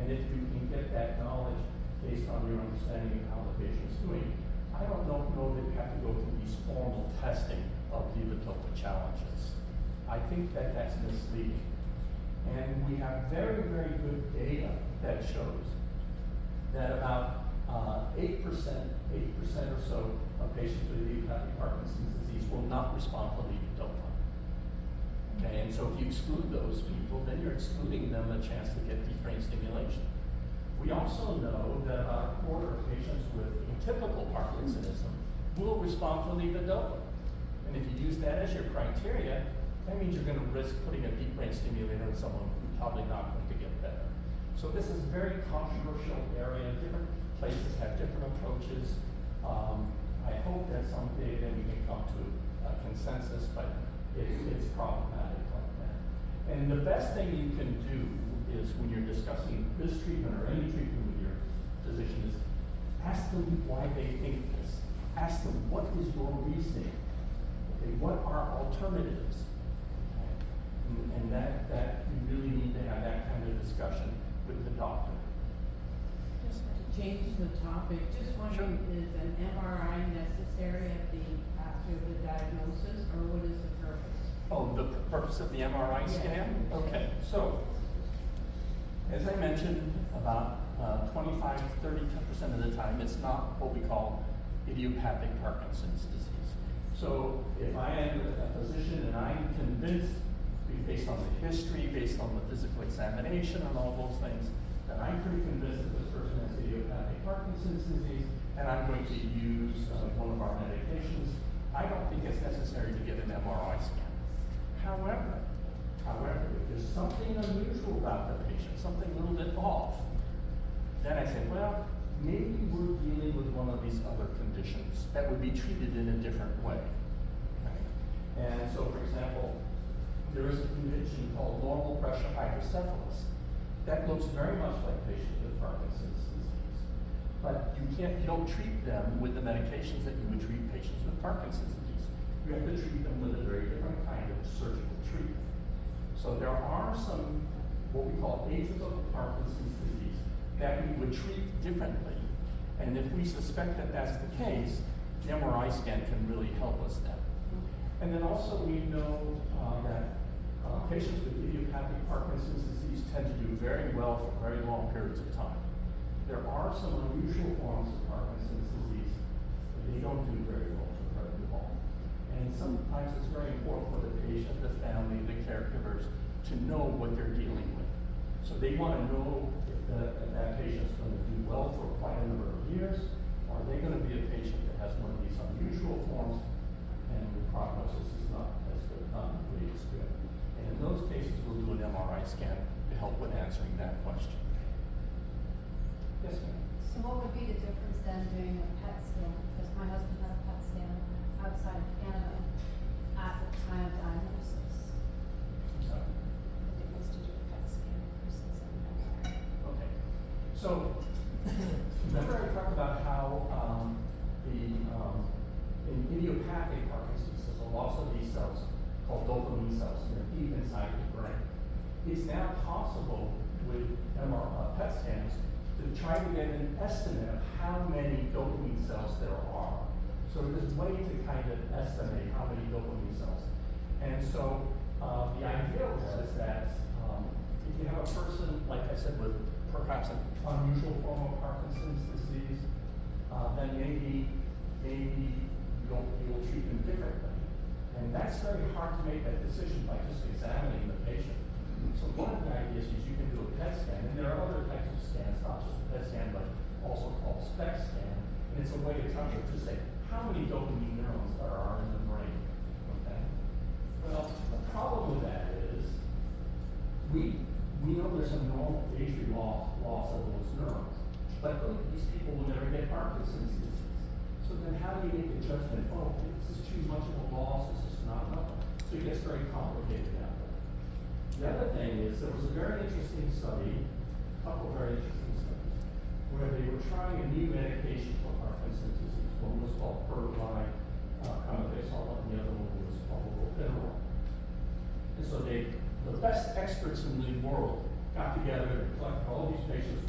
And if you can get that knowledge based on your understanding of how the patient's doing, I don't know that you have to go through these formal testing of levodopa challenges. I think that that's misleading. And we have very, very good data that shows that about 8% or so of patients with idiopathic Parkinson's disease will not respond to levodopa. Okay, and so if you exclude those people, then you're excluding them a chance to get deep brain stimulation. We also know that about a quarter of patients with atypical Parkinsonism will respond to levodopa. And if you use that as your criteria, that means you're going to risk putting a deep brain stimulator in someone who's probably not going to get better. So this is a very controversial area. Different places have different approaches. I hope that someday then we can come to a consensus, but it's problematic like that. And the best thing you can do is when you're discussing this treatment or any treatment with your physician is ask them why they think this. Ask them, what is your reasoning? Okay, what are alternatives? Okay. And that you really need to have that kind of discussion with the doctor. Just to change the topic, just wondering, is an MRI necessary after the diagnosis, or what is the purpose? Oh, the purpose of the MRI scan? Okay, so as I mentioned, about 25 to 30% of the time, it's not what we call idiopathic Parkinson's disease. So if I am a physician and I'm convinced, based on the history, based on the physical examination and all those things, that I'm pretty convinced that this person has idiopathic Parkinson's disease, and I'm going to use one of our medications, I don't think it's necessary to get an MRI scan. However, if there's something unusual about the patient, something a little bit off, then I say, well, maybe we're dealing with one of these other conditions that would be treated in a different way. Right? And so, for example, there is a condition called normal pressure hydrocephalus that looks very much like patients with Parkinson's disease. But you don't treat them with the medications that you would treat patients with Parkinson's disease. You have to treat them with a very different kind of surgical treatment. So there are some, what we call atypical Parkinson's disease, that we would treat differently. And if we suspect that that's the case, the MRI scan can really help us then. And then also we know that patients with idiopathic Parkinson's disease tend to do very well for very long periods of time. There are some unusual forms of Parkinson's disease, but they don't do very well for very long. And sometimes it's very important for the patient, the family, the caregivers to know what they're dealing with. So they want to know if that patient's going to do well for quite a number of years, or are they going to be a patient that has one of these unusual forms and the prognosis is not as good, not really as good. And in those cases, we'll do an MRI scan to help with answering that question. Yes, ma'am. So what would be the difference then doing a PET scan? Because my husband had a PET scan outside of Canada at the time of diagnosis. Sorry. The difference to do a PET scan versus an MRI. Okay. So remember I talked about how in idiopathic Parkinson's, there's a loss of these cells called dopamine cells, and they're deep inside the brain. It's now possible with PET scans to try to get an estimate of how many dopamine cells there are. So there's a way to kind of estimate how many dopamine cells. And so the idea was that if you have a person, like I said, with perhaps an unusual form of Parkinson's disease, then maybe you'll treat them differently. And that's very hard to make that decision by just examining the patient. So one of the ideas is you can do a PET scan, and there are other types of scans, not just a PET scan, but also called SPECT scan. And it's a way to try to say how many dopamine neurons there are in the brain. Okay. Well, the problem with that is we know there's a normal age loss of those neurons, but these people will never get Parkinson's disease. So then how do you make the judgment, oh, this is too much of a loss, this is not enough? So it gets very complicated that way. The other thing is there was a very interesting study, a couple of very interesting studies, where they were trying a new medication for Parkinson's disease. One was called Pyrrolide Camapixol, and the other one was called Ropinirole. And so the best experts in the world got together and collected all these patients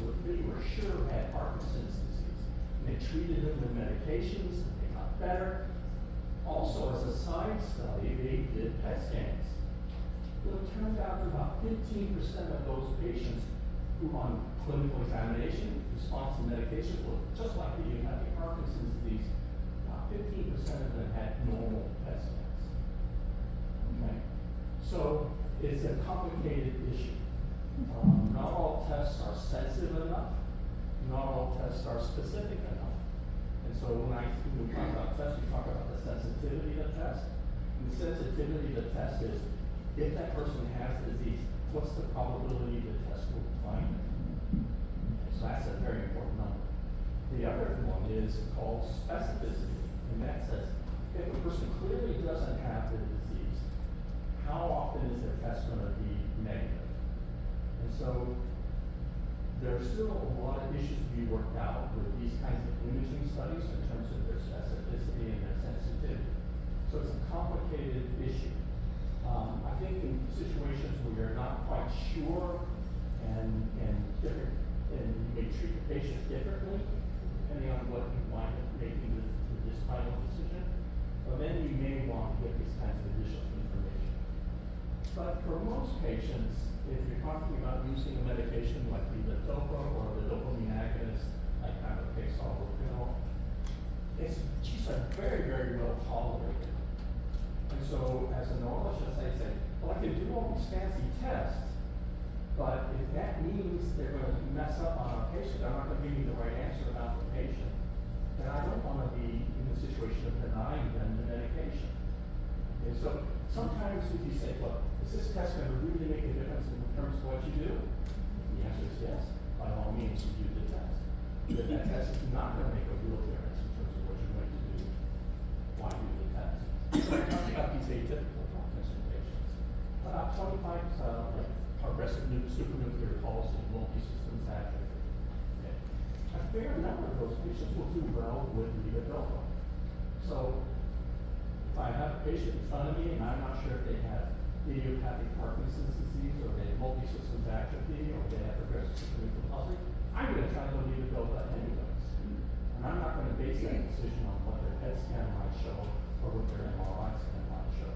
treated them with medications, they got better. Also, as a side study, they did PET scans. Well, it turned out that about 15% of those patients who on clinical examination response to medications were just like you had the Parkinson's disease. About 15% of them had normal PET scans. Okay? So it's a complicated issue. Not all tests are sensitive enough. Not all tests are specific enough. And so when we talk about tests, we talk about the sensitivity of the test. And the sensitivity of the test is, if that person has the disease, what's the probability the test will find it? So that's a very important number. The other one is called specificity. And that says, if a person clearly doesn't have the disease, how often is their test going to be negative? And so there's still a lot of issues to be worked out with these kinds of imaging studies in terms of their specificity and their sensitivity. So it's a complicated issue. I think in situations where you're not quite sure and different, and you may treat the patient differently, depending on what you wind up making this final decision, but then you may want to get these kinds of additional information. But for most patients, if you're talking about using a medication like levodopa or the dopamine agonist, like Pixar or pill, it's just very, very well tolerated. And so, as a neurologist, I say, well, I can do all these fancy tests, but if that means they're going to mess up on our patient, they're not going to give me the right answer about the patient, then I don't want to be in the situation of denying them the medication. And so, sometimes if you say, well, is this test going to really make a difference in terms of what you do? The answer is yes. By all means, you do the test. If that test is not going to make a real difference in terms of what you're going to do, why do the test? So I talked about these atypical Parkinson patients. About 25% like progressive supranuclear palsy, multi-systems atrophy. Okay. A fair number of those patients will do well with levodopa. So if I have a patient in front of me and I'm not sure if they have idiopathic Parkinson's disease or they have multi-systems atrophy or they have progressive supranuclear palsy, I'm going to try to levodopa anyways. And I'm not going to base that decision on what their PET scan might show or what their MRI scan might show.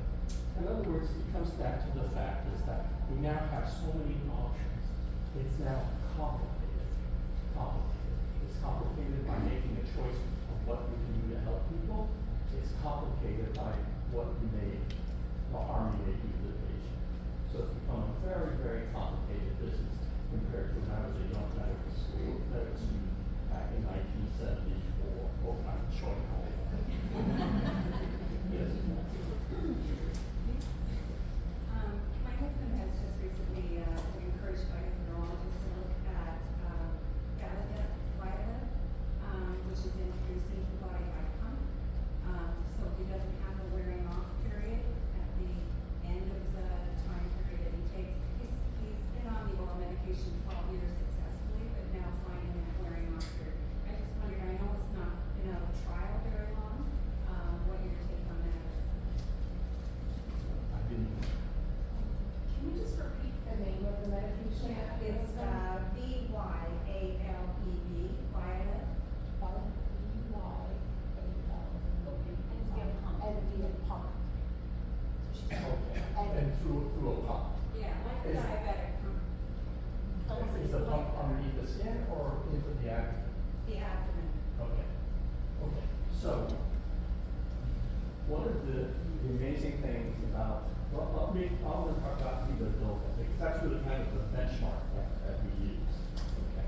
In other words, it comes back to the fact is that we now have so many options. It's now complicated. It's complicated by making a choice of what we can do to help people. It's complicated by what the harm you may do to the patient. So it's become a very, very complicated business compared to when I was a young medical student back in 1974. Oh, I'm showing all of that. Yes. My husband has just recently been encouraged by his neurologist to look at Violet, which is introduced into the body by pump. So he doesn't have a wearing off period at the end of the time period that he takes. He's been on the oral medication 12 years successfully, but now finding that wearing off period. I just wondered, I know it's not been out of trial very long, what your take on that is. I didn't. Can you just repeat the name of the medication? It's VYALEV, Violet. And via pump. Okay. And through a pump. Yeah, like the Is- diabetic pump. Is the pump underneath the skin or into the abdomen? The abdomen. Okay. Okay. So, one of the amazing things about, I'm going to talk about levodopa because that's really kind of the benchmark that we use. Okay.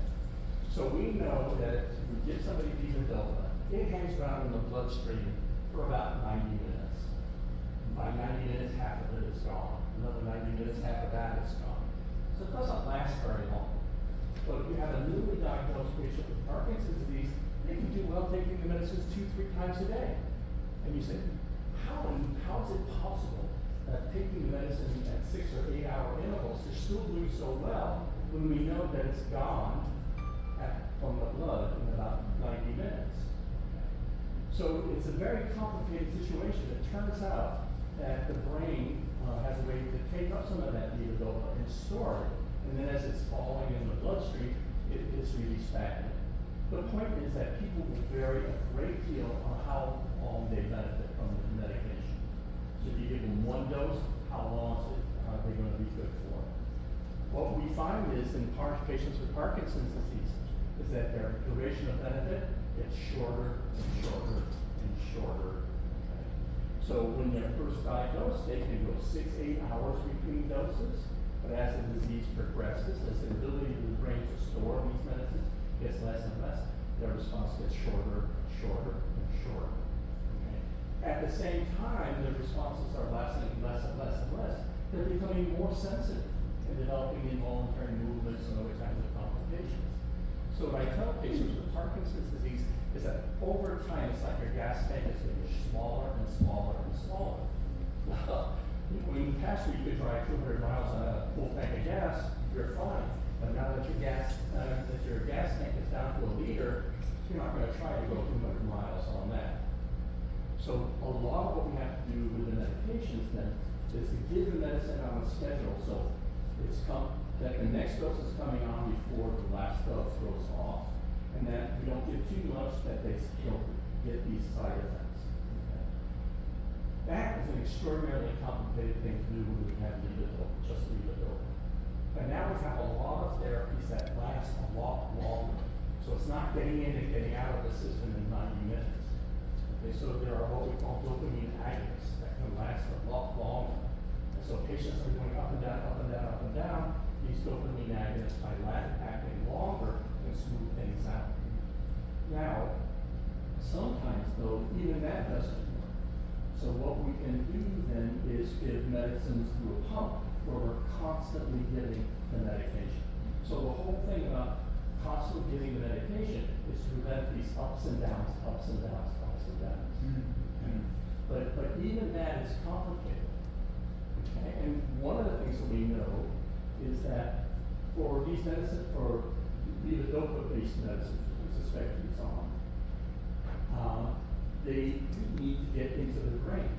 So we know that if we give somebody levodopa, it hangs around in the bloodstream for about 90 minutes. By 90 minutes, half of it is gone. Another 90 minutes, half of that is gone. So it doesn't last very long. But if you have a newly diagnosed patient with Parkinson's disease, they can do well taking the medicines 2-3 times a day. And you say, how is it possible that taking the medicine at 6 or 8 hour intervals, they're still doing so well when we know that it's gone from the blood in about 90 minutes? So it's a very complicated situation. It turns out that the brain has a way to take up some of that levodopa and store it, and then as it's falling in the bloodstream, it's really stagnant. The point is that people will vary a great deal on how long they benefit from the medication. So if you give them one dose, how long are they going to be good for? What we find is in patients with Parkinson's disease is that their duration of benefit gets shorter and shorter and shorter. Okay? So when they're first diagnosed, they can go 6 to 8 hours between doses, but as the disease progresses, as the ability of the brain to store these medicines gets less and less, their response gets shorter, shorter, and shorter. Okay? At the same time, their responses are lasting less and less and less. They're becoming more sensitive and developing involuntary movements and other kinds of complications. So what I tell patients with Parkinson's disease is that over time, it's like your gas tank is getting smaller and smaller and smaller. Well, in the past, you could drive 200 miles on a full tank of gas, you're fine. But now that your gas tank is down to a liter, you're not going to try to go 200 miles on that. So a lot of what we have to do with the medications then is to give the medicine on a schedule. So that the next dose is coming on before the last dose goes off, and that we don't give too much that they still get these side effects. Okay? That is an extraordinarily complicated thing to do when we have levodopa, just levodopa. But now we have a lot of therapies that last a lot longer. So it's not getting in and getting out of the system in 90 minutes. Okay, so there are what we call dopamine agonists that can last a lot longer. And so patients are going up and down, up and down, up and down. These dopamine agonists by acting longer can smooth things out. Now, sometimes though, even that doesn't work. So what we can do then is give medicines through a pump where we're constantly giving the medication. So the whole thing about constantly giving the medication is to prevent these ups and downs, ups and downs, ups and downs. Mm-hmm. But even that is complicated. Okay? And one of the things that we know is that for these medicines, for levodopa-based medicines, we suspect these on, they need to get into the brain.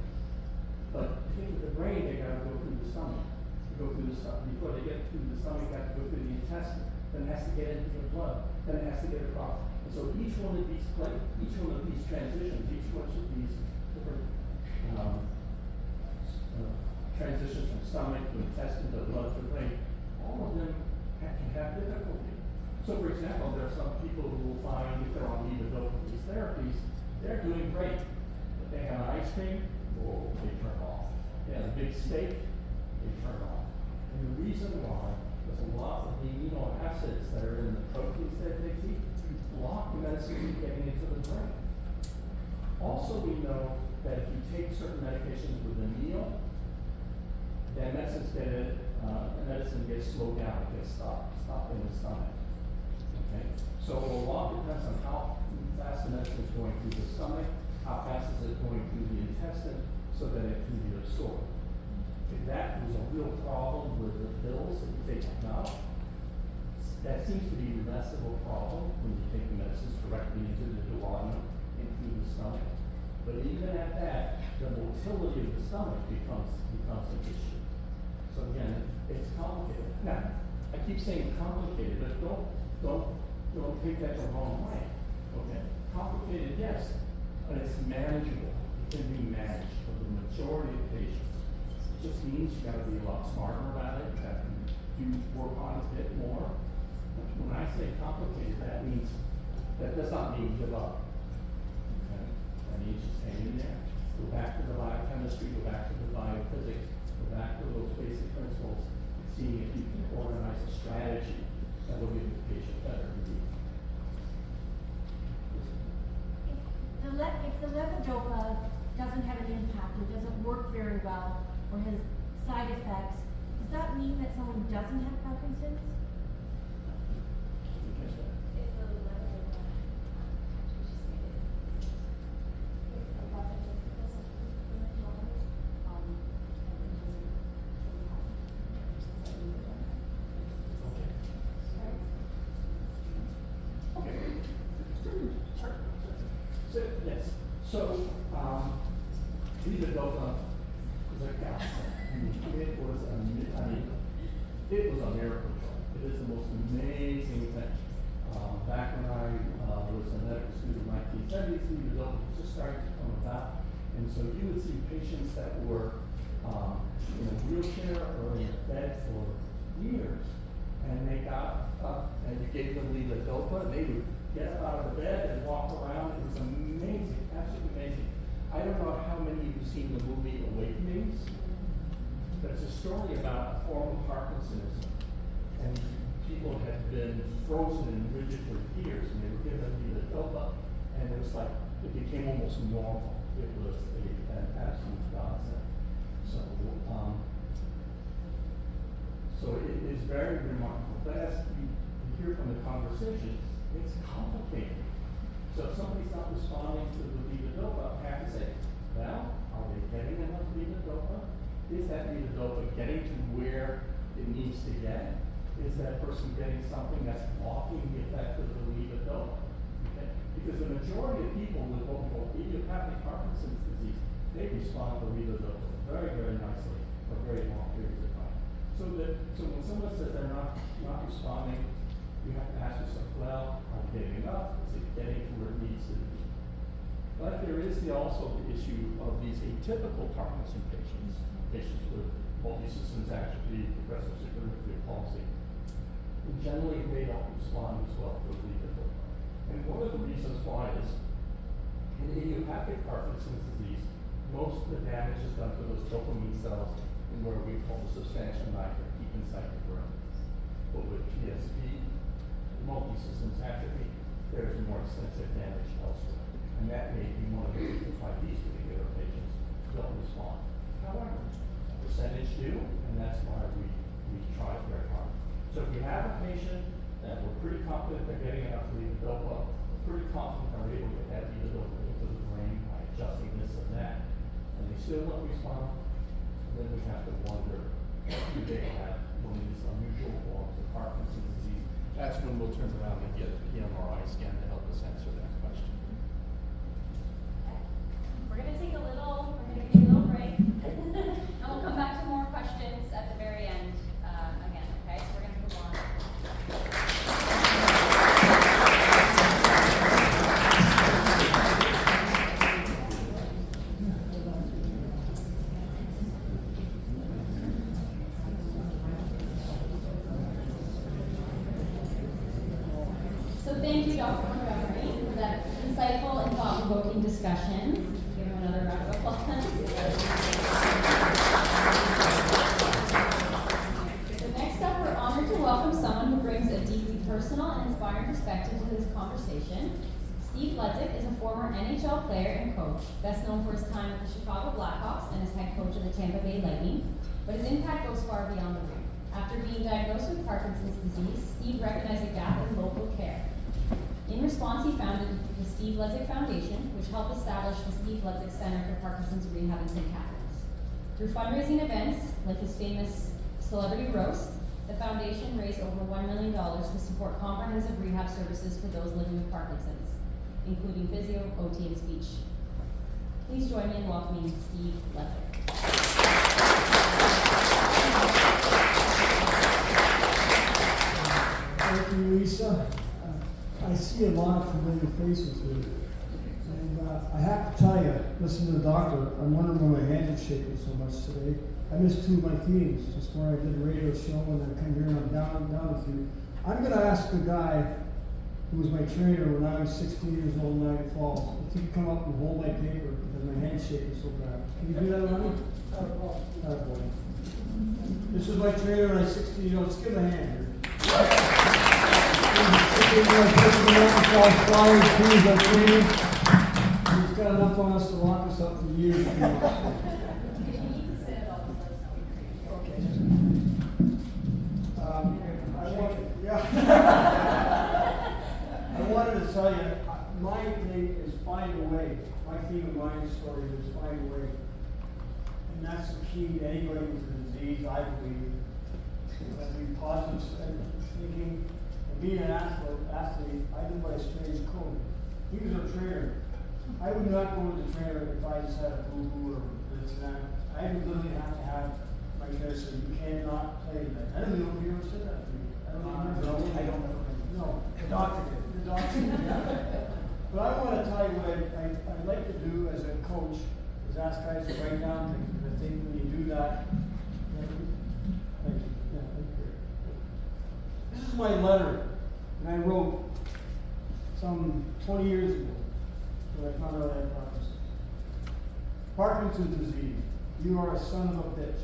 But to get to the brain, they got to go through the stomach. Before they get through the stomach, they have to go through the intestine. Then it has to get into the blood. Then it has to get across. And so each one of these transitions, each one of these different transitions from stomach to intestine to blood to brain, all of them can have difficulty. So for example, there are some people who will find if they're on levodopa these therapies, they're doing great. If they have an ice cream, whoa, they turn off. They have a big steak, they turn off. And the reason why is a lot of the amino acids that are in the proteins that they eat block the medicine from getting into the brain. Also, we know that if you take certain medications with a meal, then medicine gets slowed down, it gets stopped in the stomach. Okay? So a lot depends on how fast the medicine is going through the stomach, how fast is it going through the intestine, so that it can be absorbed. If that was a real problem with the pills that you take now, that seems to be less of a problem when you take the medicines directly into the duodenum and through the stomach. But even at that, the motility of the stomach becomes an issue. So again, it's complicated. Now, I keep saying complicated, but don't take that the wrong way. Okay? Complicated, yes, but it's manageable. It can be managed for the majority of patients. It just means you got to be a lot smarter about it. You have to work on it a bit more. But when I say complicated, that does not mean give up. Okay? That means just hang in there. Go back to the biochemistry, go back to the biophysics, go back to those basic principles, and seeing if you can organize a strategy that will give the patient better relief. If the levodopa doesn't have an impact, or doesn't work very well, or has side effects, does that mean that someone doesn't have Parkinson's? Okay, so If the levodopa, we just stated, if the levodopa doesn't work well, and it doesn't really have, does that mean that? okay. Sorry? Okay. Sure. So, yes. So, levodopa is a godsend. It was a miracle drug. It is the most amazing thing. Back when I started to come about. And so you would see patients that were in a wheelchair or in a bed for years, and they got up and you gave them levodopa, and they would get up out of the bed and walk around. It was amazing, absolutely amazing. I don't know how many of you have seen the movie Awakenings, but it's a story about a form of Parkinsonism. And people had been frozen and rigid for years, and they were given levodopa, and it was like, it became almost normal. It was an absolute godsend. So it is very remarkable. But as you hear from the conversation, it's complicated. So if somebody's not responding to the levodopa, I have to say, well, are they getting enough levodopa? Is that levodopa getting to where it needs to get? Is that person getting something that's blocking the effect of the levodopa? Okay? Because the majority of people with what we call idiopathic Parkinson's disease, they respond to levodopa very, very nicely for very long periods of time. So when someone says they're not responding, you have to ask yourself, well, are they getting enough? Is it getting to where it needs to be? But there is also the issue of these atypical Parkinson patients with multi-systems atrophy, progressive supranuclear palsy. And generally, they don't respond as well to levodopa. And one of the reasons why is in idiopathic Parkinson's disease, most of the damage is done to those dopamine cells in what we call the substantia nigra, keep inside the brain. But with PSP, multi-systems atrophy, there's more extensive damage elsewhere. And that may be one of the reasons why these particular patients don't respond. However, a percentage do, and that's why we try very hard. So if we have a patient that we're pretty confident they're getting enough levodopa, pretty confident they're able to get levodopa into the brain by adjusting this and that, and they still don't respond, then we have to wonder, do they have one of these unusual forms of Parkinson's disease? That's when we'll turn around and get the MRI scan to help us answer that question. We're gonna take a little break. And we'll come back to more questions at the very end, again, okay? So we're gonna move on. So thank you, Dr. Montgomery, for that insightful and thought-provoking discussion. Give him another round of applause. So next up, we're honored to welcome someone who brings a deeply personal and inspiring perspective to this conversation. Steve Ludzik is a former NHL player and coach, best known for his time with the Chicago Blackhawks and as head coach of the Tampa Bay Lightning, but his impact goes far beyond the ring. After being diagnosed with Parkinson's disease, Steve recognized a gap in local care. In response, he founded the Steve Ludzik Foundation, which helped establish the Steve Ludzik Center for Parkinson's Rehab in St. Catharines. Through fundraising events, like his famous Celebrity Roast, the foundation raised over $1 million to support comprehensive rehab services for those living with Parkinson's, including physio, OT, and speech. Please join me in welcoming Steve Ludzik. Thank you, Lisa. I see a lot of familiar faces here. And I have to tell you, listening to the doctor, I'm wondering why my hands are shaking so much today. I missed 2 of my feedings, just where I did a radio show and I come here and I'm down with you. I'm going to ask the guy who was my trainer when I was 16 years old in Niagara Falls if he could come up and hold my paper because my hand's shaking so bad. Can you do that, Ronnie? Boy. This was my trainer when I was 16 years old. Let's give him a hand here. He's got enough on us to lock us up for years. I wanted to tell you, my thing is find a way. My theme of my story is find a way. And that's the key to anybody with a disease, I believe. Be positive thinking. Being an athlete, I live by a strange code. He was a trainer. I would not go to the trainer if I just had a boo-boo or this and that. I would literally have to have my trainer say, you cannot play tonight. I don't know if you ever said that to me. I don't know. I don't know. No, the doctor did. The doctor did. But I want to tell you what I like to do ask guys to write down things, and I think when you do that, thank you. Yeah, thank you. This is my letter, and I wrote some 20 years ago, when I found out I had Parkinson's disease. You are a son of a bitch.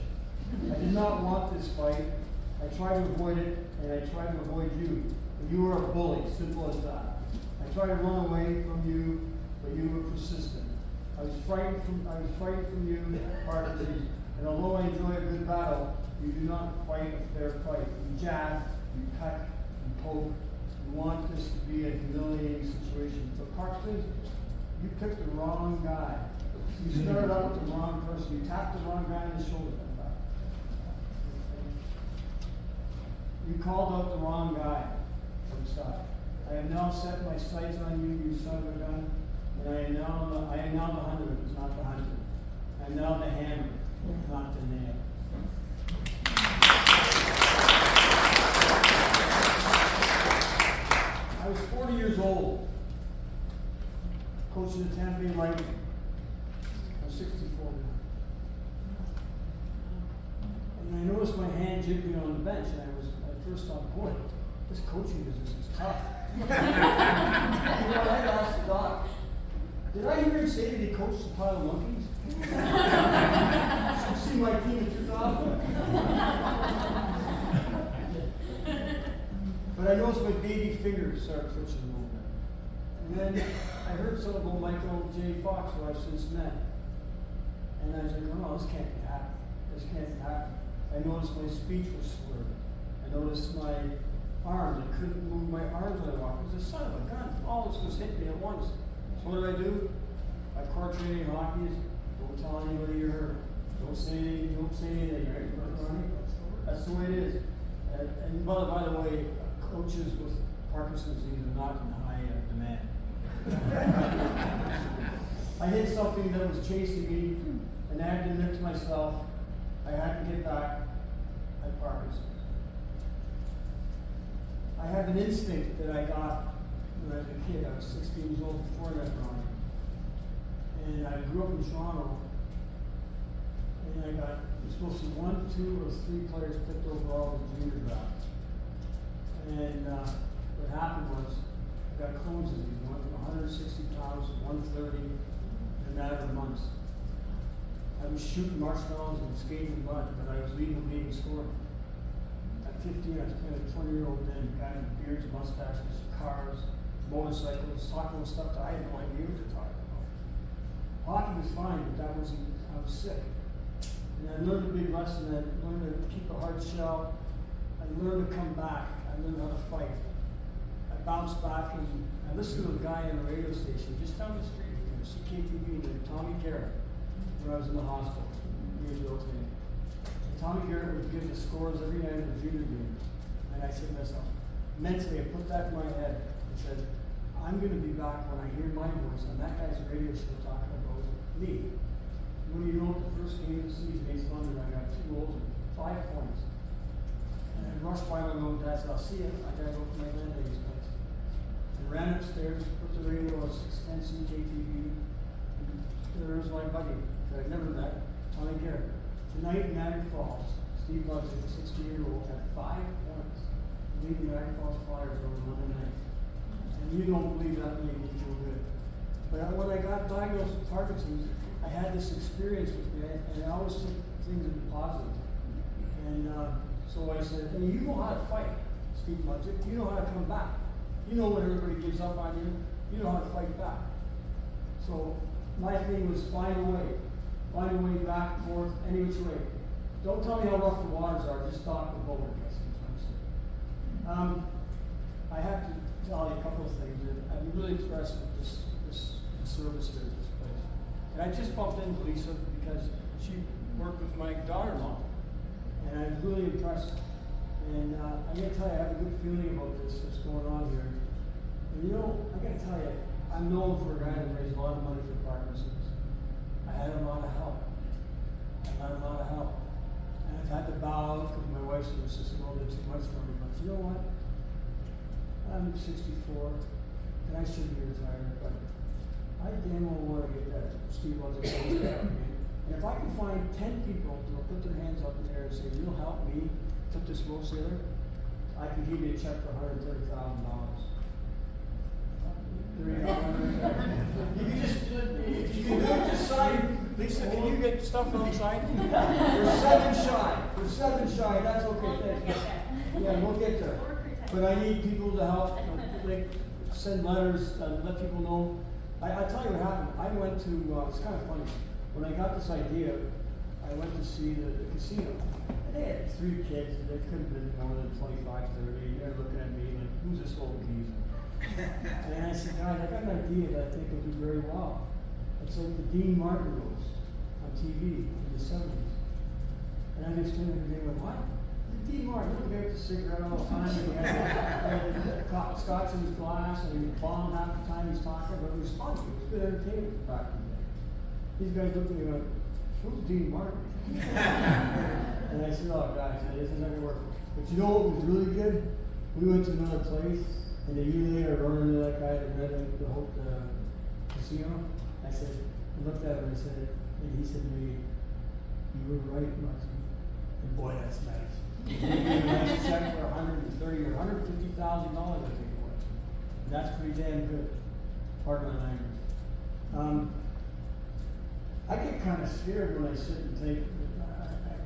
I did not want this fight. I tried to avoid it, and I tried to avoid you. But you were a bully, simple as that. I tried to run away from you, but you were persistent. I was frightened from you, Parkinson's, and although I enjoy a good battle, you do not fight a fair fight. You jab, you cut, you poke. You want this to be a humiliating situation. But Parkinson's, you picked the wrong guy. You started out with the wrong person. You tapped the wrong guy in the shoulder. You called out the wrong guy from the start. I have now set my sights on you, you son of a gun, and I am now the hunter, not the hunter. I am now the hammer, not the nail. I was 40 years old, coaching the Tampa Bay Lightning. I'm 64 now. And I noticed my hand jiggling on the bench, and I first thought, boy, this coaching business is tough. I asked the doc, did I hear him say that he coached a pile of monkeys? Should see my team in 2000. But I noticed my baby fingers started twitching a little bit. And then I heard something about Michael J. Fox, who I've since met. And I was like, oh no, this can't be happening. This can't be happening. I noticed my speech was slurred. I noticed my arms. I couldn't move my arms when I walked. It was a son of a gun. All this was hitting me at once. So what did I do? My core training hockey is don't tell anybody you're hurt. Don't say anything. Don't say anything. Right? That's the way it is. And by the way, coaches with Parkinson's disease are not in high demand. I did something that was chasing me, and I had to admit to myself I had to get back at Parkinson's. I have an instinct that I got when I was a kid. I was 16 years old before I got Ronnie. And I grew up in Toronto. And I got, it was supposed to be 1, 2, or 3 players picked overall in the junior draft. And what happened was, I got Crohn's disease. I went from 160 pounds to 130 in a matter of months. I was shooting marshmallows and skating in mud, but I was leading the league in scoring. At 15, I was playing a 20-year-old then, guy with beards, mustaches, cars, motorcycles, talking about stuff that I had no idea what to talk about. Hockey was fine, but I was sick. And I learned a big lesson. I learned to keep a hard shell. I learned to come back. I learned how to fight. I bounced back, and I listened to a guy on a radio station just down the street from CKTV named Tommy Garrett when I was in the hospital years ago today. Tommy Garrett would give the scores every night of the junior game. And I said to myself, mentally, I put that in my head and said, I'm going to be back when I hear my voice on that guy's radio show talking about me. When you know, the first game of the season against London, I got 2 goals and 5 points. And I rushed by my mom and dad, said, I'll see you. I got to go to my landlady's place. I ran upstairs, put the radio on 610 CKTV. There was my buddy that I'd never met, Tommy Garrett. Tonight in Niagara Falls, Steve Bugsy, a 60-year-old, had 5 points, leading Niagara Falls Flyers over Monday night. And you don't believe that made me feel good. But when I got diagnosed with Parkinson's, I had this experience with me, and I always took things as positive. And so I said, hey, you know how to fight, Steve Bugsy. You know how to come back. You know when everybody gives up on you. You know how to fight back. So my thing was find a way back and forth, any which way. Don't tell me how rough the waters are, just stop the boat, I guess is what I'm saying. I have to tell you a couple of things. I'm really impressed with this service here at this place. And I just bumped into Lisa because she worked with my daughter-in-law. And I was really impressed. And I gotta tell you, I have a good feeling about that's going on here. And you know, I gotta tell you, I'm known for a guy that raised a lot of money for Parkinson's. I had a lot of help. And I've had to bow out because my wife said this is a little bit too much for me. But you know what? I'm 64, and I should be retired. But I damn well wanna get that Steve Love's closed down, man. And if I can find 10 people to put their hands up in the air and say, you'll help me put this road sailor, I can give you a check for $130,000. There you go. You can just, if you can do it, just sign. Lisa, can you get stuff on site? We're 7 shy. We're 7 shy. That's okay. Thanks. Yeah, we'll get there. But I need people to help. Like, send letters, let people know. I'll tell you what happened. I went to, it's kind of funny. When I got this idea, I went to see the casino. And they had 3 kids, and they couldn't have been more than 25, 30. They're looking at me like, who's this old geezer? And I said, guys, I got an idea that I think will do very well. It's like the Dean Martin rules on TV in the 70s. And I explained it, and they went, what? The Dean Martin, look at the cigarette all the time, and he had scotch in his glass, and he would bomb half the time he's talking, but it was funny. It was good entertainment back in the day. These guys looked at me and went, who's Dean Martin? And I said, oh, guys, this is not going to work. But you know what was really good? We went to another place, and a year later, I run into that guy that ran the whole casino. I said, I looked at him and I said, and he said to me, you were right, Martin. And boy, that's nice. He gave me a nice check for $130,000 or $150,000, I think it was. And that's pretty damn good. Pardon my language. I get kind of scared when I sit and take,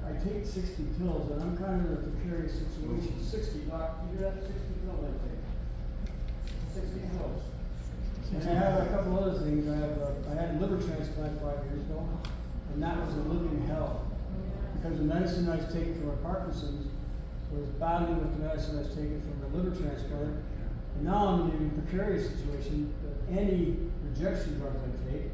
I take 60 pills, and I'm kind of in a precarious situation. 60, doc, you hear that? 60 pills I take. 60 pills. And I have a couple other things. I had a liver transplant 5 years ago, and that was a living hell. Because the medicine I was taking for my Parkinson's was battling with the medicine I was taking from the liver transplant. And now I'm in a precarious situation that any rejection drugs I take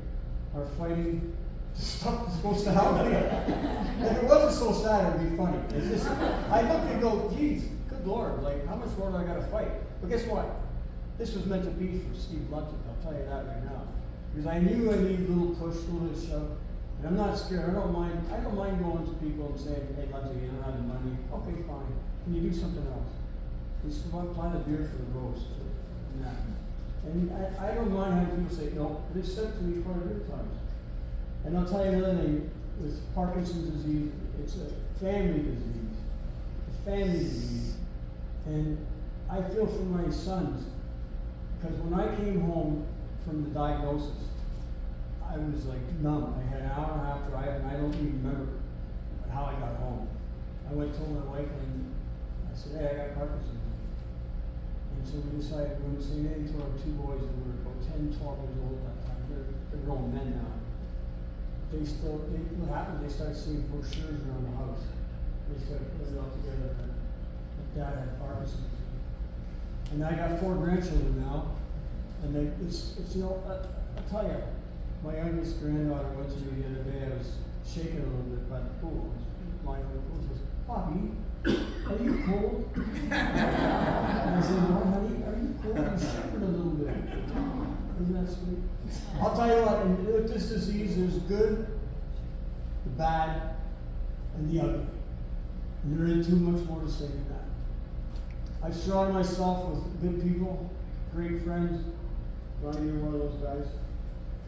are fighting stuff that's supposed to help me. If it wasn't so sad, it would be funny. It's just, I look and go, geez, good Lord, like, how much more do I got to fight? But guess what? This was meant to be for Steve Lunton, I'll tell you that right now. Because I knew I needed a little push, a little shove. And I'm not scared. I don't mind going to people and saying, hey, Lunton, you don't have the money. Okay, fine. Can you do something else? It's plant a beer for the roast. And I don't mind having people say, no, but it's said to me quite a few times. And I'll tell you another thing, with Parkinson's disease, it's a family disease. A family disease. And I feel for my sons, because when I came home from the diagnosis, I was like numb. I had an hour and a half drive, and I don't even remember how I got home. I went and told my wife, and I said, hey, I got Parkinson's. And so we decided we wouldn't say anything to our 2 boys that were about 10, 12 years old at that time. They're grown men now. What happened, they started seeing brochures around the house. They started putting it all together that Dad had Parkinson's. And I got 4 grandchildren now, and it's you know, I'll tell you, my youngest granddaughter went to me the other day. I was shaking a little bit by the pool. My uncle says, Bobby, are you cold? And I said, no, honey, are you cold? I'm shaking a little bit. Isn't that sweet? I'll tell you what, and with this disease, there's good, the bad, and the ugly. And there isn't too much more to say than that. I've surrounded myself with good people, great friends. Ronnie, you're one of those guys.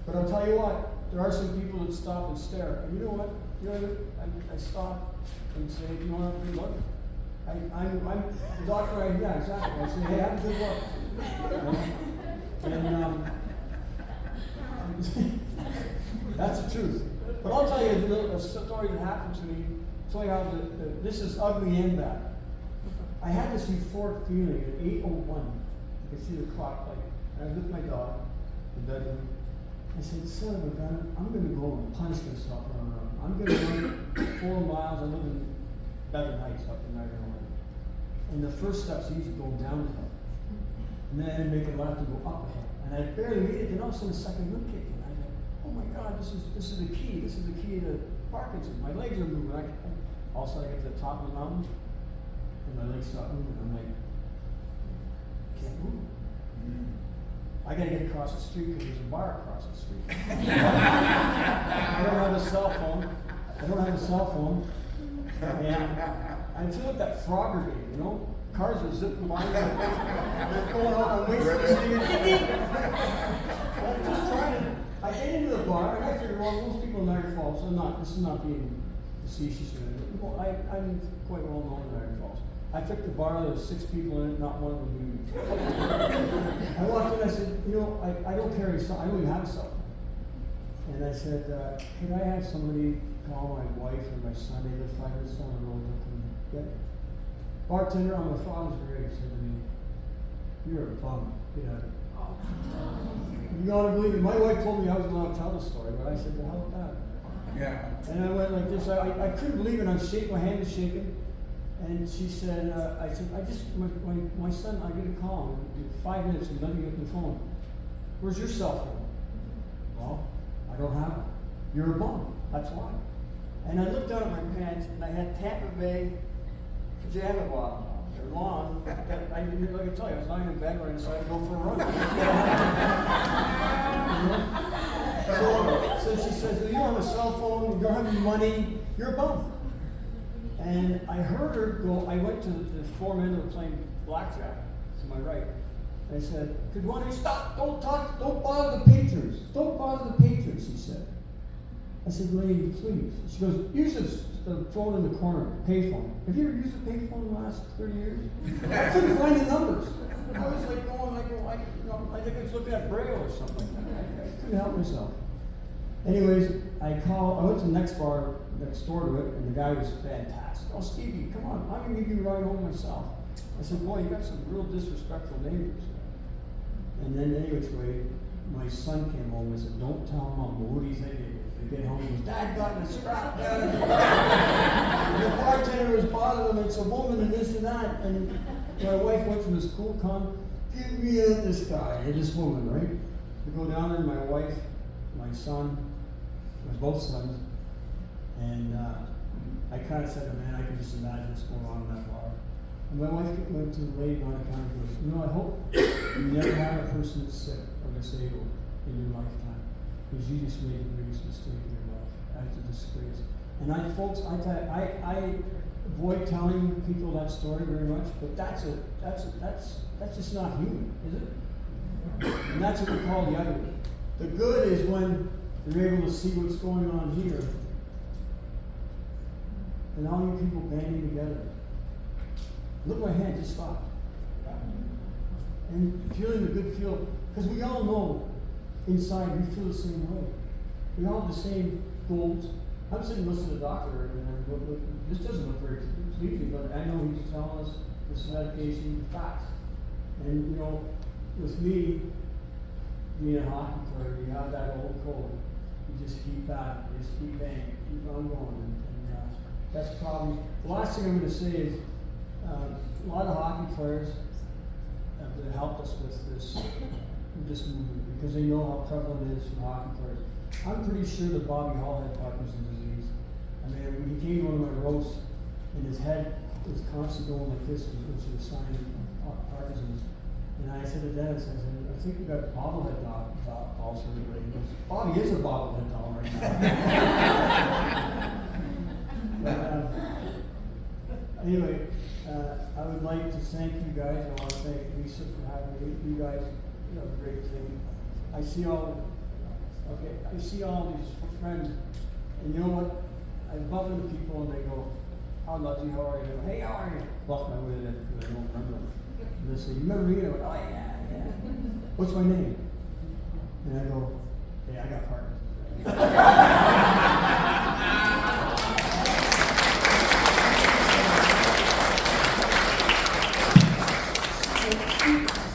But I'll tell you what, there are some people that stop and stare. And you know what? I stop and say, do you want a good look? I'm the doctor, yeah, exactly. I say, hey, have a good look. And that's the truth. But I'll tell you a story that happened to me. I'll tell you how this is ugly and bad. I had this euphoric feeling at 8:01. You can see the clock light. And I was with my dog in the bedroom. I said, son of a gun, I'm going to go and punch myself around. I'm going to run 4 miles. I live in Bevan Heights up in Niagara. And the first step's easy, go downhill. And then make a left and go up a hill. And I barely made it, and all of a sudden the second rib kicked in. I go, oh my God, this is the key. This is the key to Parkinson's. My legs are moving. All of a sudden I get to the top of the mountain, and my legs stop moving. I'm like, can't move. I gotta get across the street because there's a bar across the street. I don't have a cell phone. And I feel like that Frogger game, you know? Cars are zipping by. They're going on waiting for this thing. I'm just trying to well, most people in Niagara Falls, this is not being facetious or anything. Well, I'm quite well known in Niagara Falls. I picked the bar, there was 6 people in it, not one of them knew me. I walked in, I said, you know, I don't carry a cell, I don't even have a cell phone. And I said, could I have somebody call my wife or my son? They live 5 minutes down the road, they'll come get me. Bartender on my father's grave said to me, you're a bum, get out of here. You gotta believe it, my wife told me I was allowed to tell the story, but I said, well, how about that? Yeah. And I went like this, I couldn't believe it, my hand was shaking. And she said, I said, my son, I get a call in 5 minutes, he's letting me get the phone. Where's your cell phone? Well, I don't have it. You're a bum, that's why. And I looked down at my pants, and I had Tampa Bay pajama bottoms on. They're long. I didn't like I tell you, I was lying in bed when I decided to go for a run. So she says, well, you don't have a cell phone, you don't have any money, you're a bum. And I heard her go, I went to the 4 men who were playing blackjack to my right. I said, could one of you stop, don't talk, don't bother the patrons. Don't bother the patrons, she said. I said, lady, please. She goes, use the phone in the corner, payphone. Have you ever used a payphone in the last 30 years? I couldn't find the numbers. I was like going, I think I was looking at Braille or something. I couldn't help myself. Anyways, I went to the next bar next door to it, and the guy was fantastic. Oh, Stevie, come on, I'm gonna give you a ride home myself. I said, boy, you got some real disrespectful neighbors. And then anyways, my son came home and said, don't tell Mom, but what do you think? They get home, he goes, Dad got in a scrap, Dad. And the bartender was bothering him, it's a woman and this and that. And my wife went from this cool calm, give me this guy, and this woman, right? We go down there, my wife, my son, both sons, and I kind of said, man, I can just imagine what's going on in that bar. And my wife went to the lady on the counter and goes, you know, I hope you never have a person that's sick or disabled in your lifetime, because you just made the biggest mistake in your life. That's a disgrace. And folks, I avoid telling people that story very much, but that's just not human, is it? And that's what we call the ugly. The good is when you're able to see what's going on here, and all you people banding together. Look, my hand just stopped. And feeling the good feel, because we all know inside we feel the same way. We all have the same goals. I'm sitting listening to the doctor, and this doesn't look very easy, but I know he's telling us this medication, facts. And you know, with me, being a hockey player, you have that old code. You just keep at it, you just keep banging, keep on going. And that's probably, the last thing I'm going to say is, a lot of hockey players have helped us with this movement, because they know how prevalent it is for hockey players. I'm pretty sure that Bobby Hall had Parkinson's disease. I mean, when he came to one of my roasts, and his head was constantly going like this, which is a sign of Parkinson's. And I said to Dennis, I said, I think we got bobblehead dolls for everybody. He goes, Bobby is a bobblehead doll right now. But, anyway, I would like to thank you guys. I want to thank Lisa for having me. You guys, you know, great thing. I see all these friends, and you know what? I bump into people and they go, how love you, how are you? Hey, how are you? Lost my way to that because I don't remember them. And they say, you remember me? I go, oh yeah. What's my name? And I go, hey, I got Parkinson's.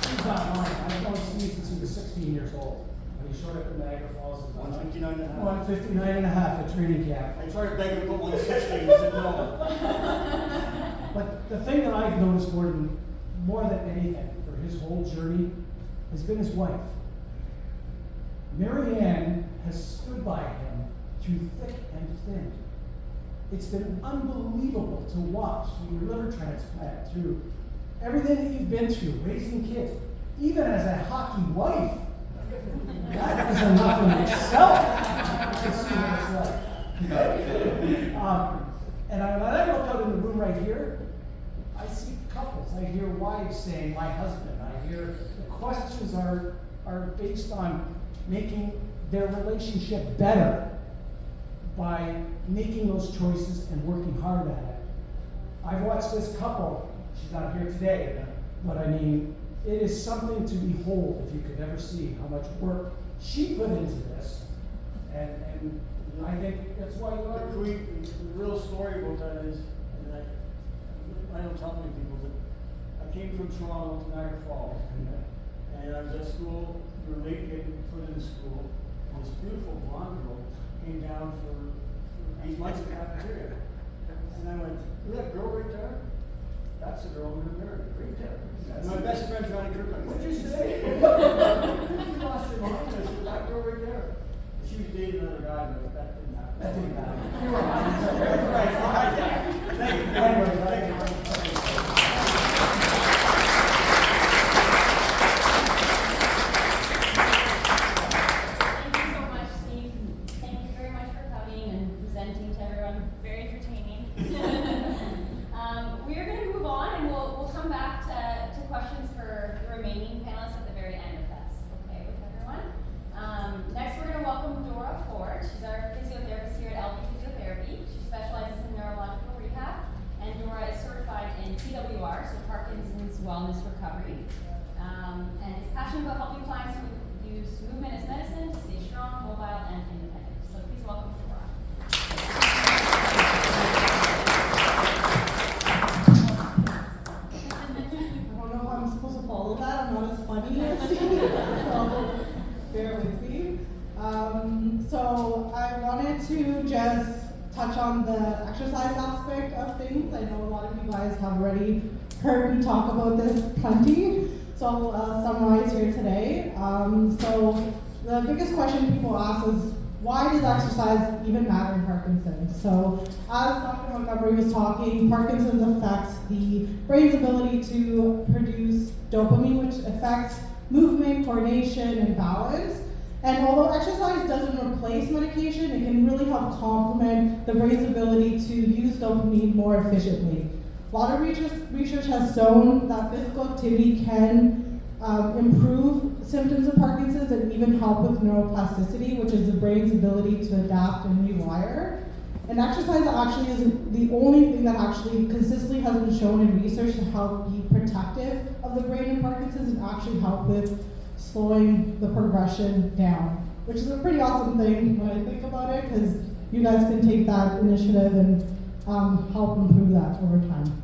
He's not lying. I've known Steve since he was 16 years old. When he showed up in Niagara Falls at 159 and a half. 159 and a half at training camp. I tried to beg him to put 160 and he said no. But the thing that I've noticed more than anything for his whole journey has been his wife. Mary Ann has stood by him through thick and thin. It's been unbelievable to watch through your liver transplant, through everything that you've been through, raising kids, even as a hockey wife. That is enough in itself to see what it's like. And when I look out in the room right here, I see couples. I hear wives saying, my husband. I hear the questions are based on making their relationship better. by making those choices and working hard at it. I've watched this couple, she's not here today, but I mean, it is something to behold if you could ever see how much work she put into this. And I think that's why you are. The real story about that is, and I don't tell many people, but I came from Toronto to Niagara Falls, and I was at school, we were late getting put into school, and this beautiful blonde girl came down for 8 months in the cafeteria. And I went, look at that girl right there? That's the girl I'm gonna marry, right there. And my best friend Johnny Kirk, like, what'd you say? You lost your mind. I said, that girl right there. And she was dating another guy, but that didn't happen. That didn't happen. You're right. Right. Thank you. Thank you. Thank you so much, Steve. Thank you very much for coming and presenting to everyone. Very entertaining. We are going to move on, and we'll come back to questions for the remaining panelists at the very end if that's okay with everyone. Next, we're going to welcome Dora Ford. She's our physiotherapist here at LV Physiotherapy. She specializes in neurological rehab, and Dora is certified in PWR, so Parkinson's Wellness Recovery, and is passionate about helping clients who use movement as medicine to stay strong, mobile, and independent. So please welcome Dora. I don't know how I'm supposed to follow that. I'm not as funny as Steve, so bear with me. So I wanted to just touch on the exercise aspect of things. I know a lot of you guys have already heard me talk about this plenty, so I'll summarize here today. So the biggest question people ask is, why does exercise even matter in Parkinson's? So as Dr. Montgomery was talking, Parkinson's affects the brain's ability to produce dopamine, which affects movement, coordination, and balance. And although exercise doesn't replace medication, it can really help complement the brain's ability to use dopamine more efficiently. A lot of research has shown that physical activity can improve symptoms of Parkinson's and even help with neuroplasticity, which is the brain's ability to adapt and rewire. And exercise actually is the only thing that actually consistently has been shown in research to help be protective of the brain in Parkinson's and actually help with slowing the progression down, which is a pretty awesome thing when I think about it, because you guys can take that initiative and help improve that over time.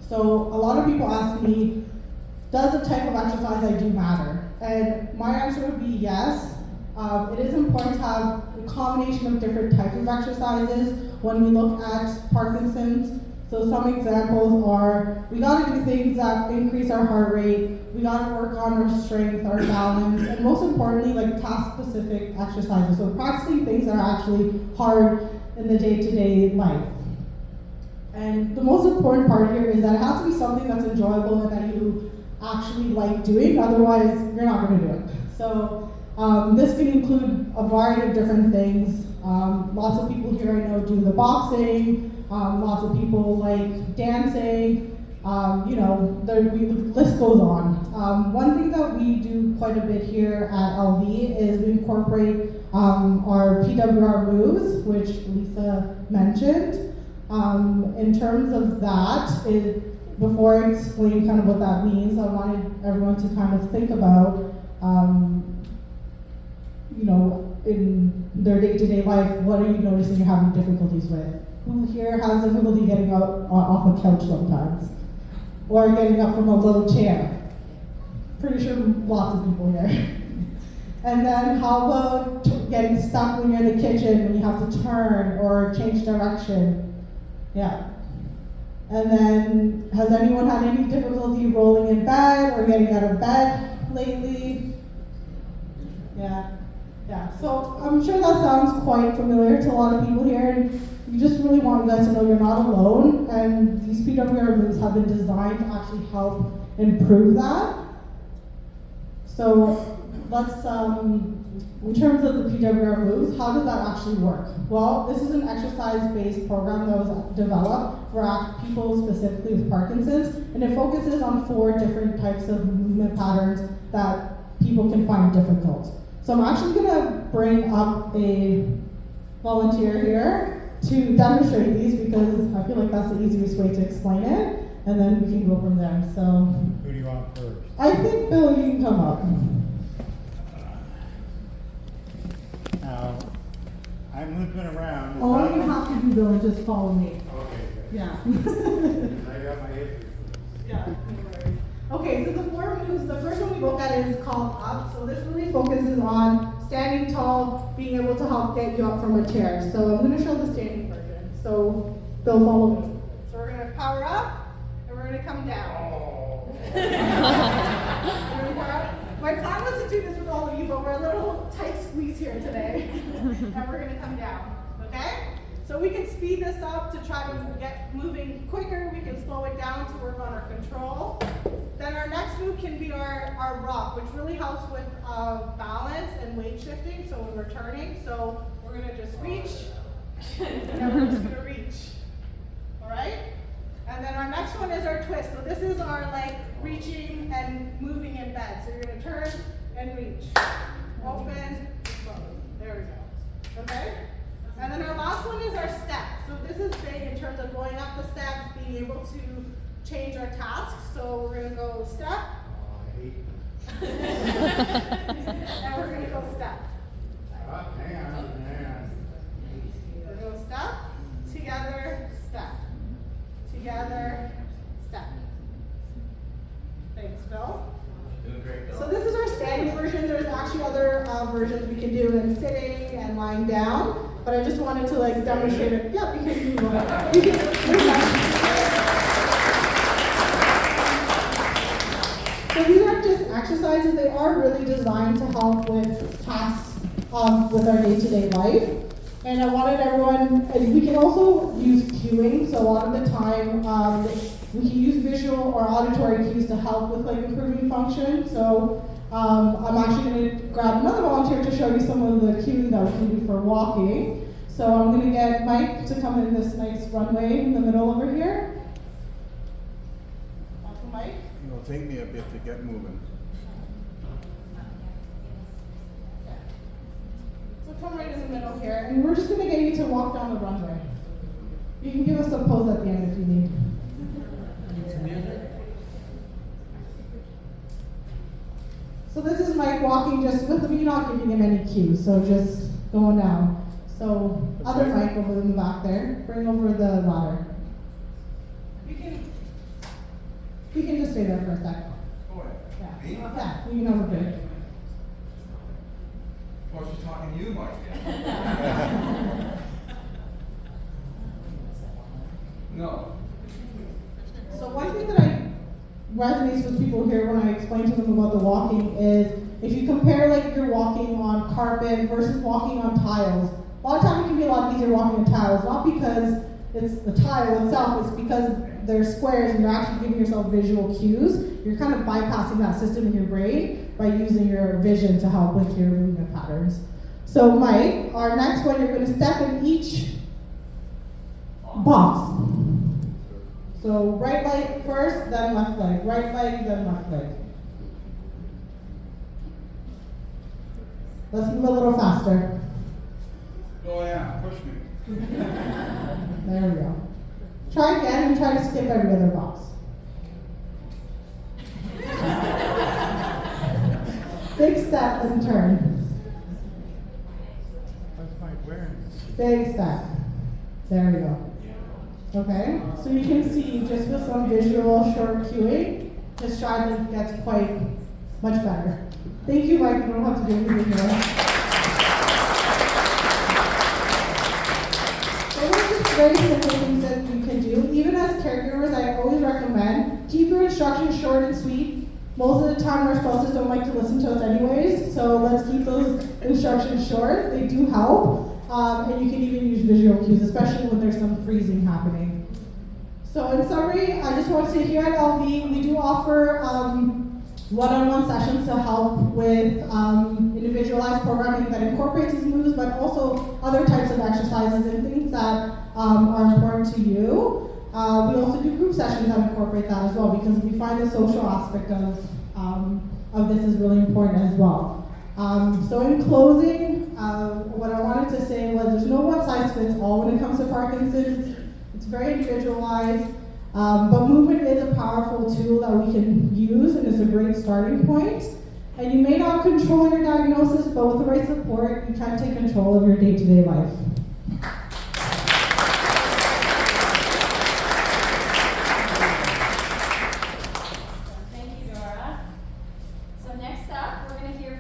So a lot of people ask me, does the type of exercise I do matter? And my answer would be yes. It is important to have a combination of different types of exercises when we look at Parkinson's. So some examples are, we gotta do things that increase our heart rate, we gotta work on our strength, our balance, and most importantly, like task-specific exercises. So practicing things that are actually hard in the day-to-day life. And the most important part here is that it has to be something that's enjoyable and that you actually like doing, otherwise you're not gonna do it. So this can include a variety of different things. Lots of people here I know do the boxing, lots of people like dancing, the list goes on. One thing that we do quite a bit here at LV is we incorporate our PWR moves, which Lisa mentioned. In terms of that, before I explain kind of what that means, I wanted everyone to kind of think about, in their day-to-day life, what are you noticing you're having difficulties with? Who here has difficulty getting out off a couch sometimes? Or getting up from a low chair? Pretty sure lots of people here. And then how about getting stuck when you're in the kitchen, when you have to turn or change direction? Yeah. And then, has anyone had any difficulty rolling in bed or getting out of bed lately? Yeah. So I'm sure that sounds quite familiar to a lot of people here, and we just really want you guys to know you're not alone, and these PWR moves have been designed to actually help improve that. So let's, in terms of the PWR moves, how does that actually work? Well, this is an exercise-based program that was developed for people specifically with Parkinson's, and it focuses on 4 different types of movement patterns that people can find difficult. So I'm actually gonna bring up a volunteer here to demonstrate these because I feel like that's the easiest way to explain it, and then we can go from there. So, Who do you want first? I think Bill, you can come up. Now, I'm limping around. All you have to do, Bill, is just follow me. Okay. Yeah. I got my hip. Yeah, no worries. Okay, so the 4 moves, the first one we look at is called up. So this really focuses on standing tall, being able to help get you up from a chair. So I'm going to show the standing version. So Bill, follow me. So we're going to power up, and we're going to come down. My plan was to do this with all of you, but we're a little tight squeeze here today. And we're going to come down, okay? So we can speed this up to try to get moving quicker. We can slow it down to work on our control. Then our next move can be our rock, which really helps with balance and weight shifting. So when we're turning, so we're gonna just reach, and we're just gonna reach. All right? And then our next one is our twist. So this is our like reaching and moving in bed. So you're gonna turn and reach. Open, close. There we go. Okay? And then our last one is our step. So this is big in terms of going up the steps, being able to change our tasks. So we're gonna go step. And we're gonna go step. Hang on. We're gonna go step, together, step. Together, step. Thanks, Bill. Doing great, So this is our standing version. There's actually other versions we can do in sitting and lying down. But I just wanted to like demonstrate it. Yeah, because you So these aren't just exercises, they are really designed to help with tasks with our day-to-day life. And I wanted everyone, and we can also use cueing, so a lot of the time we can use visual or auditory cues to help with like improving function. So I'm actually going to grab another volunteer to show you some of the cueing that we can do for walking. So I'm going to get Mike to come in this nice runway in the middle over here. Welcome, Mike. It'll take me a bit to get moving. So come right in the middle here, and we're just going to get you to walk down the runway. You can give us a pose at the end if you need. So this is Mike walking just with me, not giving him any cues, so just going down. So other Mike over in the back there, bring over the ladder. You can just stay there for a second. Yeah, yeah, you can have a break. Oh, she's talking to you, Mike. No. So one thing that resonates with people here when I explain to them about the walking is if you compare like you're walking on carpet versus walking on tiles, a lot of times it can be a lot easier walking on tiles, not because it's the tile itself, it's because they're squares and you're actually giving yourself visual cues. You're kind of bypassing that system in your brain by using your vision to help with your movement patterns. So Mike, our next one, you're going to step in each box. So right leg first, then left leg. Right leg, then left leg. Let's move a little faster. Oh yeah, push me. There we go. Try again and try to skip every other box. Big step and turn. How's Mike wearing? Big step. There we go. Okay, so you can see just with some visual short cueing, this strategy gets quite much better. Thank you, Mike. You don't have to do anything here. So those are just very simple things that you can do. Even as caregivers, I always recommend keep your instructions short and sweet. Most of the time, our spouses don't like to listen to us anyways, so let's keep those instructions short. They do help. And you can even use visual cues, especially when there's some freezing happening. So in summary, I just want to say here at LV, we do offer one-on-one sessions to help with individualized programming that incorporates these moves, but also other types of exercises and things that are important to you. We also do group sessions that incorporate that as well, because we find the social aspect of this is really important as well. So in closing, what I wanted to say was there's no one size fits all when it comes to Parkinson's. It's very individualized, but movement is a powerful tool that we can use and is a great starting point. And you may not control your diagnosis, but with the right support, you can take control of your day-to-day life.